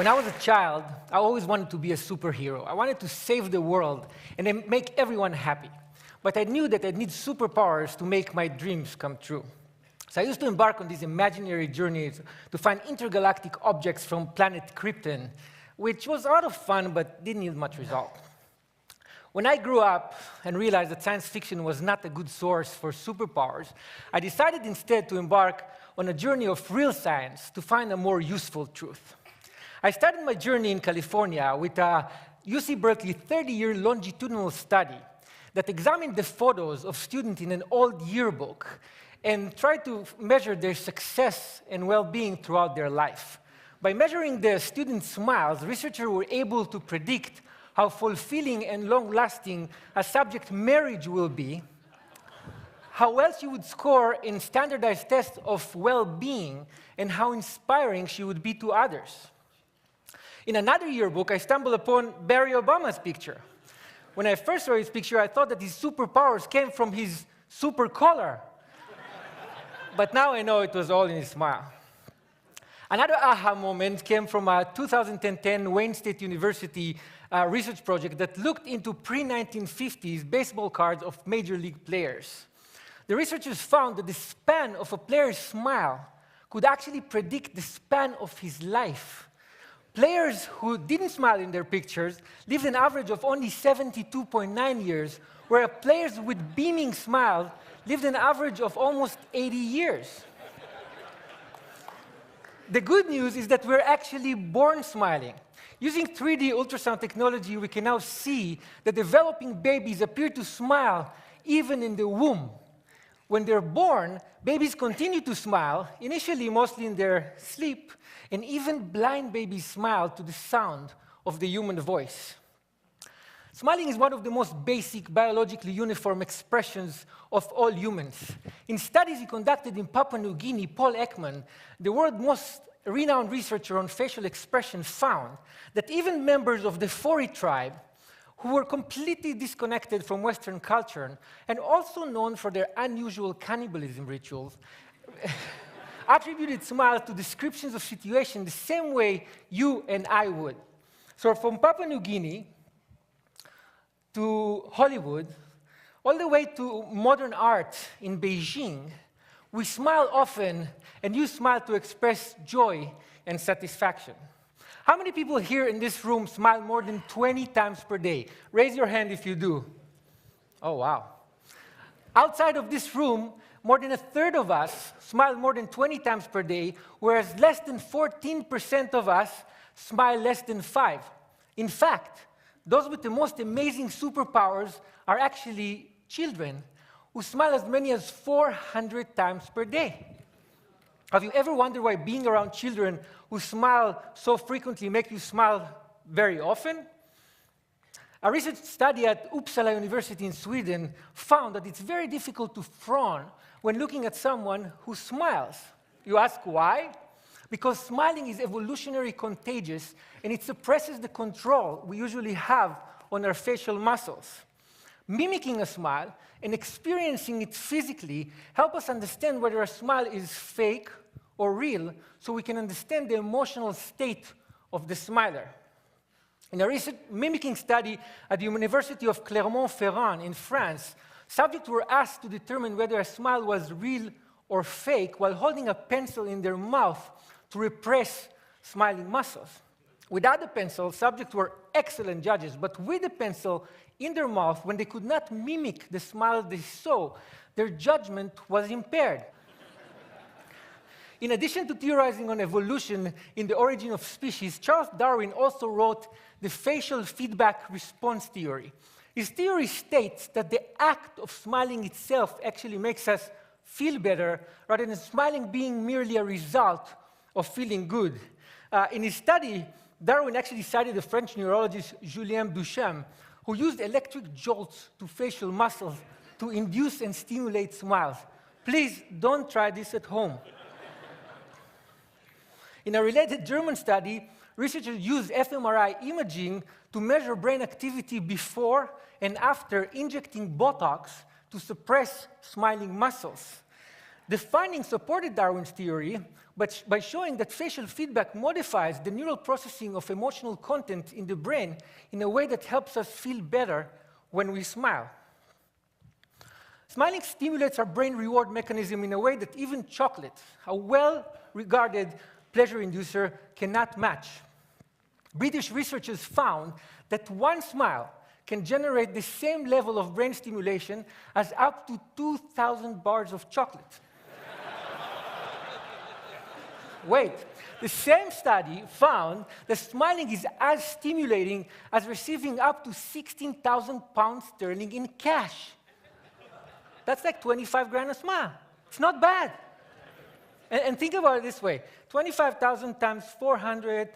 When I was a child, I always wanted to be a superhero. I wanted to save the world and then make everyone happy. But I knew that I'd need superpowers to make my dreams come true. So I used to embark on these imaginary journeys to find intergalactic objects from planet Krypton, which was a lot of fun but didn't yield much result. When I grew up and realized that science fiction was not a good source for superpowers, I decided instead to embark on a journey of real science to find a more useful truth. I started my journey in California with a UC Berkeley 30-year longitudinal study that examined the photos of students in an old yearbook and tried to measure their success and well-being throughout their life. By measuring the students' smiles, researchers were able to predict how fulfilling and long-lasting a subject marriage will be, how well she would score in standardized tests of well-being, and how inspiring she would be to others. In another yearbook, I stumbled upon Barack Obama's picture. When I first saw his picture, I thought that his superpowers came from his super collar. But now I know it was all in his smile. Another aha moment came from a 2010 Wayne State University research project that looked into pre-1950s baseball cards of major league players. The researchers found that the span of a player's smile could actually predict the span of his life. Players who didn't smile in their pictures lived an average of only 72.9 years, whereas players with beaming smiles lived an average of almost 80 years. The good news is that we're actually born smiling. Using 3D ultrasound technology, we can now see that developing babies appear to smile even in the womb. When they're born, babies continue to smile, initially mostly in their sleep, and even blind babies smile to the sound of the human voice. Smiling is one of the most basic biologically uniform expressions of all humans. In studies he conducted in Papua New Guinea, Paul Ekman, the world's most renowned researcher on facial expression, found that even members of the Fori tribe, who were completely disconnected from Western culture and also known for their unusual cannibalism rituals, attributed smiles to descriptions of situations the same way you and I would. So from Papua New Guinea to Hollywood, all the way to modern art in Beijing, we smile often and use smile to express joy and satisfaction. How many people here in this room smile more than 20 times per day? Raise your hand if you do. Oh, wow. Outside of this room, more than a third of us smile more than 20 times per day, whereas less than 14% of us smile less than 5. In fact, those with the most amazing superpowers are actually children who smile as many as 400 times per day. Have you ever wondered why being around children who smile so frequently make you smile very often? A research study at Uppsala University in Sweden found that it's very difficult to frown when looking at someone who smiles. You ask why? Because smiling is evolutionarily contagious, and it suppresses the control we usually have on our facial muscles. Mimicking a smile and experiencing it physically help us understand whether a smile is fake or real, so we can understand the emotional state of the smiler. In a recent mimicking study at the University of Clermont-Ferrand in France, subjects were asked to determine whether a smile was real or fake while holding a pencil in their mouth to repress smiling muscles. Without the pencil, subjects were excellent judges, but with the pencil in their mouth, when they could not mimic the smile they saw, their judgment was impaired. In addition to theorizing on evolution in the origin of species, Charles Darwin also wrote the facial feedback response theory. His theory states that the act of smiling itself actually makes us feel better, rather than smiling being merely a result of feeling good. In his study, Darwin actually cited the French neurologist Julien Duchamp, who used electric jolts to facial muscles to induce and stimulate smiles. Please don't try this at home. In a related German study, researchers used fMRI imaging to measure brain activity before and after injecting Botox to suppress smiling muscles. The findings supported Darwin's theory by showing that facial feedback modifies the neural processing of emotional content in the brain in a way that helps us feel better when we smile. Smiling stimulates our brain reward mechanism in a way that even chocolate, a well-regarded pleasure inducer, cannot match. British researchers found that one smile can generate the same level of brain stimulation as up to 2,000 bars of chocolate. Wait, the same study found that smiling is as stimulating as receiving up to 16,000 pounds sterling in cash. That's like 25 grand a smile. It's not bad. And think about it this way. 25,000 times 400,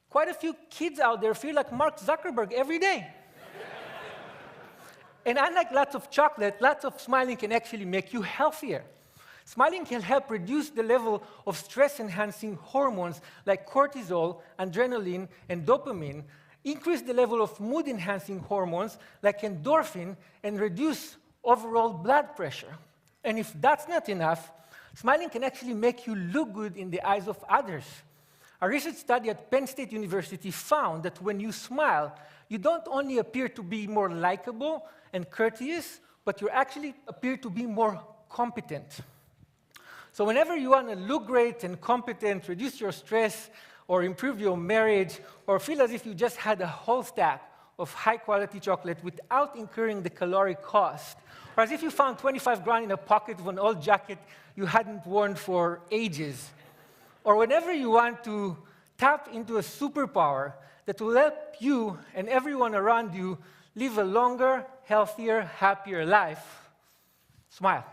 quite a few kids out there feel like Mark Zuckerberg every day. And unlike lots of chocolate, lots of smiling can actually make you healthier. Smiling can help reduce the level of stress-enhancing hormones like cortisol, adrenaline, and dopamine, increase the level of mood-enhancing hormones like endorphin, and reduce overall blood pressure. And if that's not enough, smiling can actually make you look good in the eyes of others. A research study at Penn State University found that when you smile, you don't only appear to be more likable and courteous, but you actually appear to be more competent. So whenever you want to look great and competent, reduce your stress, or improve your marriage, or feel as if you just had a whole stack of high-quality chocolate without incurring the caloric cost, or as if you found 25 grand in a pocket of an old jacket you hadn't worn for ages, or whenever you want to tap into a superpower that will help you and everyone around you live a longer, healthier, happier life, smile.